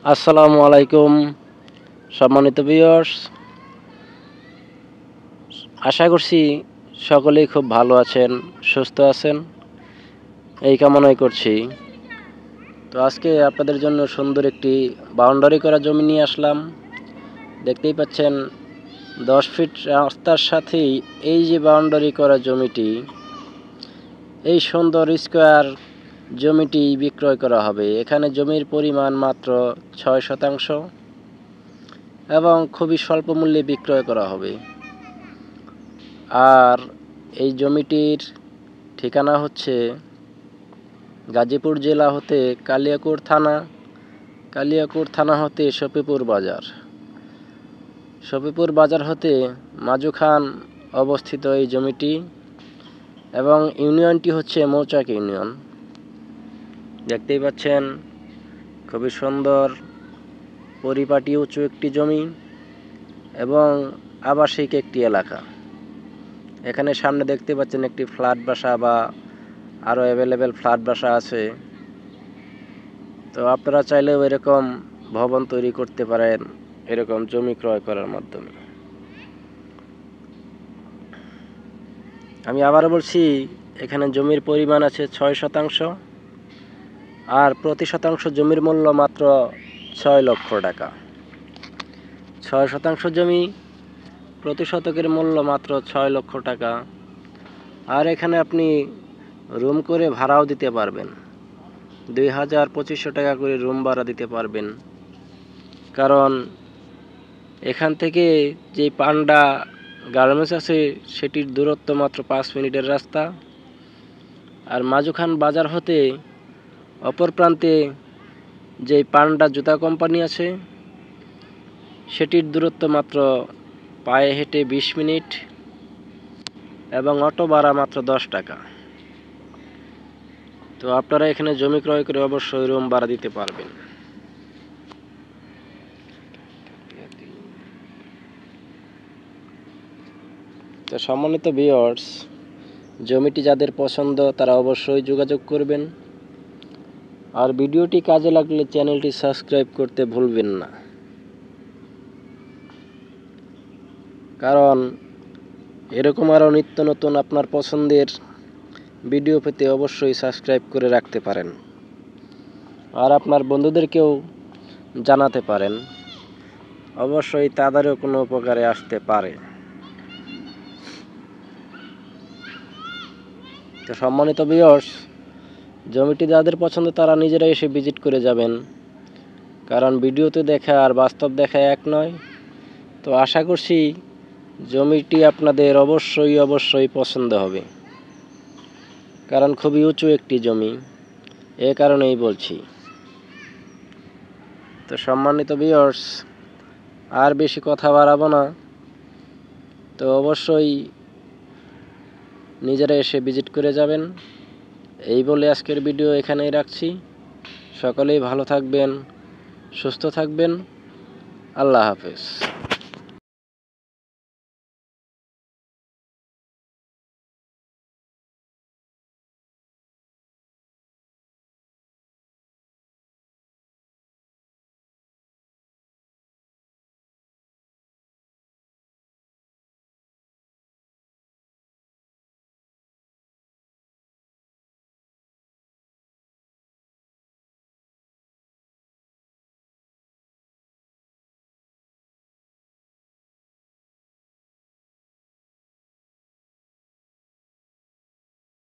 আসসালামু আলাইকুম সম্মানিত ভিউয়ার্স, আশা করছি সকলেই খুব ভালো আছেন, সুস্থ আছেন, এই কামনাই করছি। তো আজকে আপনাদের জন্য সুন্দর একটি বাউন্ডারি করা জমি নিয়ে আসলাম। দেখতেই পাচ্ছেন 10 ফিট রাস্তার সাথেই এই যে বাউন্ডারি করা জমিটি, এই সুন্দর স্কোয়ার জমিটি বিক্রয় করা হবে। এখানে জমির পরিমাণ মাত্র 6% এবং খুবই স্বল্প মূল্যে বিক্রয় করা হবে। আর এই জমিটির ঠিকানা হচ্ছে গাজীপুর জেলা হতে কালিয়াকৈর থানা হতে সফিপুর বাজার হতে মাজুখান অবস্থিত এই জমিটি, এবং ইউনিয়নটি হচ্ছে মৌচাক ইউনিয়ন। দেখতেই পাচ্ছেন খুবই সুন্দর পরিপাটি উঁচু একটি জমি এবং আবাসিক একটি এলাকা। এখানে সামনে দেখতে পাচ্ছেন একটি ফ্ল্যাট বাসা বা আরও অ্যাভেলেবেল ফ্ল্যাট বাসা আছে। তো আপনারা চাইলেও এরকম ভবন তৈরি করতে পারেন এরকম জমি ক্রয় করার মাধ্যমে। আমি আবারও বলছি, এখানে জমির পরিমাণ আছে 6%, আর প্রতি শতাংশ জমির মূল্য মাত্র 6 লক্ষ টাকা। 6% জমি, প্রতি শতকের মূল্য মাত্র 6 লক্ষ টাকা। আর এখানে আপনি রুম করে ভাড়াও দিতে পারবেন, 2,000-2,500 টাকা করে রুম ভাড়া দিতে পারবেন। কারণ এখান থেকে যে পান্ডা গার্মেন্টস আছে সেটির দূরত্ব মাত্র 5 মিনিটের রাস্তা। আর মাজুখান বাজার হতে অপর প্রান্তে যে পান্ডা জুতা কোম্পানি আছে সেটির দূরত্ব মাত্র পায়ে হেঁটে 20 মিনিট এবং অটো ভাড়া মাত্র 10 টাকা। তো আপনারা এখানে জমি ক্রয় করে অবশ্যই রুম ভাড়া দিতে পারবেন। তো সম্মানিত ভিউয়ার্স, জমিটি যাদের পছন্দ তারা অবশ্যই যোগাযোগ করবেন। আর ভিডিওটি কাজে লাগলে চ্যানেলটি সাবস্ক্রাইব করতে ভুলবেন না, কারণ এরকম আরও নিত্য নতুন আপনার পছন্দের ভিডিও পেতে অবশ্যই সাবস্ক্রাইব করে রাখতে পারেন। আর আপনার বন্ধুদেরকেও জানাতে পারেন, অবশ্যই তাদেরও কোনো উপকারে আসতে পারে। তো সম্মানিত ভিউয়ার্স, জমিটি যাদের পছন্দ তারা নিজেরা এসে ভিজিট করে যাবেন, কারণ ভিডিওতে দেখা আর বাস্তব দেখা এক নয়। তো আশা করছি জমিটি আপনাদের অবশ্যই পছন্দ হবে, কারণ খুবই উঁচু একটি জমি, এ কারণেই বলছি। তো সম্মানিত ভিউয়ার্স, আর বেশি কথা বাড়াবো না, তো অবশ্যই নিজেরা এসে ভিজিট করে যাবেন। এই বলে আজকের ভিডিও এখানেই রাখছি। সকলেই ভালো থাকবেন, সুস্থ থাকবেন। আল্লাহ হাফেজ।